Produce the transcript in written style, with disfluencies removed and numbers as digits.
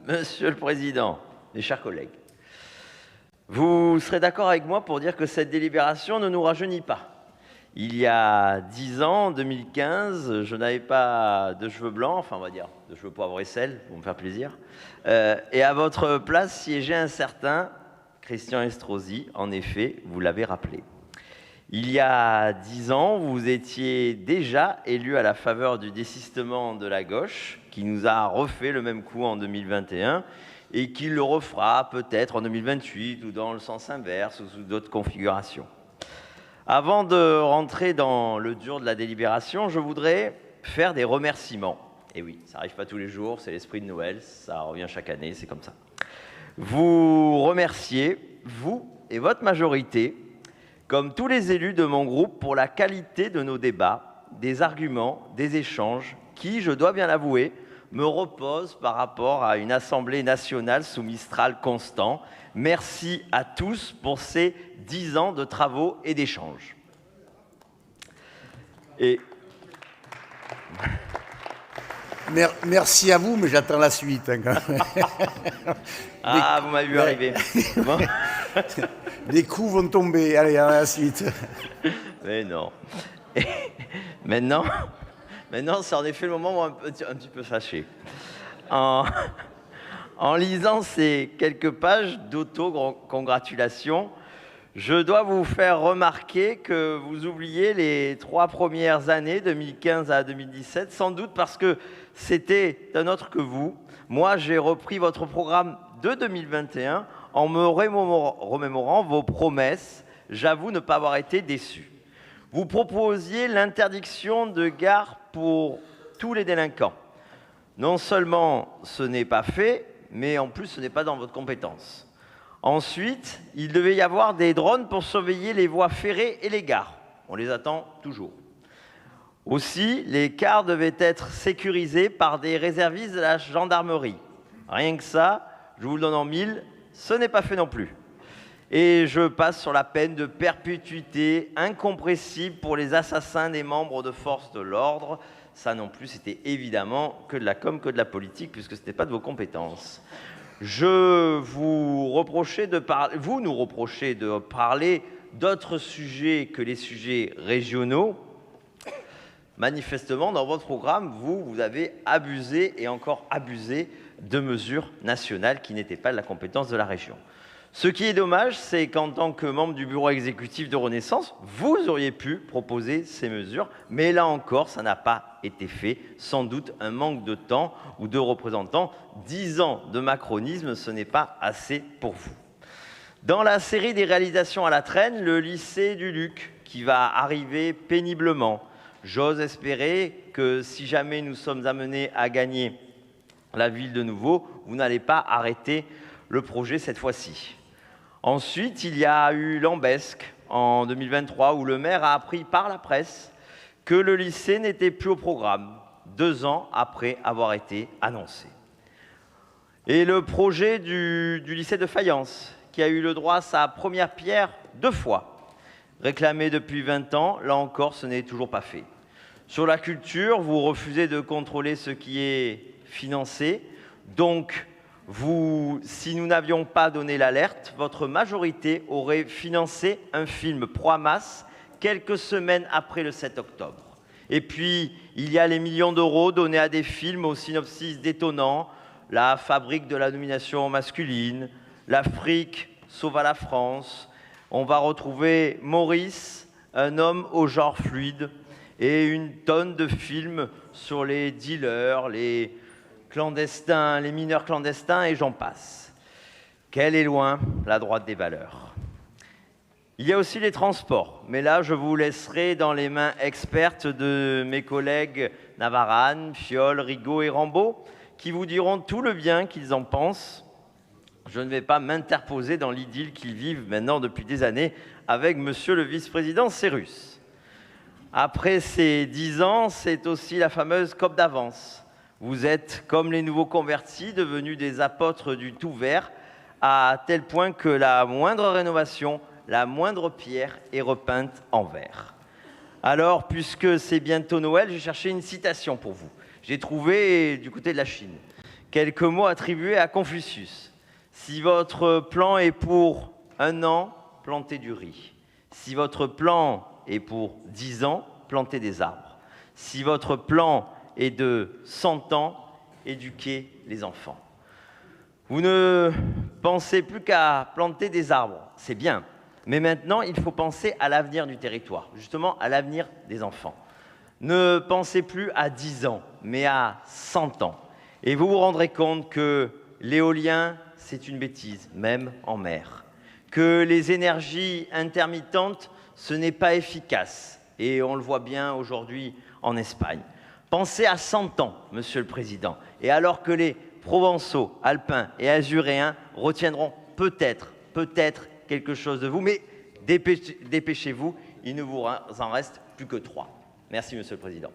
Monsieur le Président, mes chers collègues, vous serez d'accord avec moi pour dire que cette délibération ne nous rajeunit pas. Il y a 10 ans, en 2015, je n'avais pas de cheveux blancs, enfin on va dire de cheveux poivre et sel, pour me faire plaisir. Et à votre place siégeait un certain Christian Estrosi, en effet, vous l'avez rappelé. Il y a 10 ans, vous étiez déjà élu à la faveur du désistement de la gauche, qui nous a refait le même coup en 2021 et qui le refera peut-être en 2028 ou dans le sens inverse ou sous d'autres configurations. Avant de rentrer dans le dur de la délibération, je voudrais faire des remerciements. Et oui, ça n'arrive pas tous les jours, c'est l'esprit de Noël, ça revient chaque année, c'est comme ça. Vous remercier, vous et votre majorité, comme tous les élus de mon groupe, pour la qualité de nos débats, des arguments, des échanges, qui, je dois bien l'avouer, me reposent par rapport à une Assemblée nationale sous Mistral constant. Merci à tous pour ces 10 ans de travaux et d'échanges. Merci à vous, mais j'attends la suite. Ah, vous m'avez vu arriver. Bon. Les coups vont tomber. Allez, à la suite. Mais non. Et maintenant, c'est en effet le moment où un petit peu fâché. En lisant ces quelques pages d'auto-congratulation, je dois vous faire remarquer que vous oubliez les 3 premières années, 2015 à 2017, sans doute parce que c'était un autre que vous. Moi, j'ai repris votre programme de 2021 en me remémorant vos promesses. J'avoue ne pas avoir été déçu. Vous proposiez l'interdiction de gare pour tous les délinquants. Non seulement ce n'est pas fait, mais en plus ce n'est pas dans votre compétence. Ensuite, il devait y avoir des drones pour surveiller les voies ferrées et les gares. On les attend toujours. Aussi, les cars devaient être sécurisés par des réservistes de la gendarmerie. Rien que ça, je vous le donne en mille, ce n'est pas fait non plus. Et je passe sur la peine de perpétuité incompressible pour les assassins des membres de forces de l'ordre. Ça non plus, c'était évidemment que de la com, que de la politique, puisque ce n'était pas de vos compétences. Vous nous reprochez de parler d'autres sujets que les sujets régionaux. Manifestement, dans votre programme, vous avez abusé et encore abusé de mesures nationales qui n'étaient pas de la compétence de la région. Ce qui est dommage, c'est qu'en tant que membre du bureau exécutif de Renaissance, vous auriez pu proposer ces mesures, mais là encore, ça n'a pas été fait. Sans doute un manque de temps ou de représentants. 10 ans de macronisme, ce n'est pas assez pour vous. Dans la série des réalisations à la traîne, le lycée du Luc, qui va arriver péniblement. J'ose espérer que si jamais nous sommes amenés à gagner la ville de nouveau, vous n'allez pas arrêter le projet cette fois-ci. Ensuite, il y a eu Lambesc en 2023 où le maire a appris par la presse que le lycée n'était plus au programme, 2 ans après avoir été annoncé. Et le projet du lycée de Fayence, qui a eu le droit à sa première pierre 2 fois, réclamé depuis 20 ans, là encore, ce n'est toujours pas fait. Sur la culture, vous refusez de contrôler ce qui est financé, donc si nous n'avions pas donné l'alerte, votre majorité aurait financé un film pro-Hamas quelques semaines après le 7 octobre. Et puis, il y a les millions d'euros donnés à des films au synopsis détonnant, La fabrique de la domination masculine, L'Afrique sauva la France. On va retrouver Maurice, un homme au genre fluide, et une tonne de films sur les dealers, les clandestins, les mineurs clandestins, et j'en passe. Quelle est loin la droite des valeurs. Il y a aussi les transports, mais là, je vous laisserai dans les mains expertes de mes collègues Navarane, Fiol, Rigaud et Rambaud, qui vous diront tout le bien qu'ils en pensent. Je ne vais pas m'interposer dans l'idylle qu'ils vivent maintenant depuis des années avec monsieur le vice-président Cérus. Après ces 10 ans, c'est aussi la fameuse COP d'avance. Vous êtes comme les nouveaux convertis, devenus des apôtres du tout vert, à tel point que la moindre rénovation, la moindre pierre est repeinte en vert. Alors, puisque c'est bientôt Noël, j'ai cherché une citation pour vous. J'ai trouvé du côté de la Chine. quelques mots attribués à Confucius. Si votre plan est pour 1 an, plantez du riz. Si votre plan est pour 10 ans, plantez des arbres. Si votre plan est de 100 ans, éduquez les enfants. Vous ne pensez plus qu'à planter des arbres, c'est bien. Mais maintenant, il faut penser à l'avenir du territoire, justement à l'avenir des enfants. Ne pensez plus à 10 ans, mais à 100 ans. Et vous vous rendrez compte que l'éolien, c'est une bêtise, même en mer. Que les énergies intermittentes, ce n'est pas efficace. Et on le voit bien aujourd'hui en Espagne. Pensez à 100 ans, Monsieur le Président. Et alors que les Provençaux, Alpins et Azuréens retiendront peut-être quelque chose de vous, mais dépêchez-vous, il ne vous en reste plus que 3. Merci, Monsieur le Président.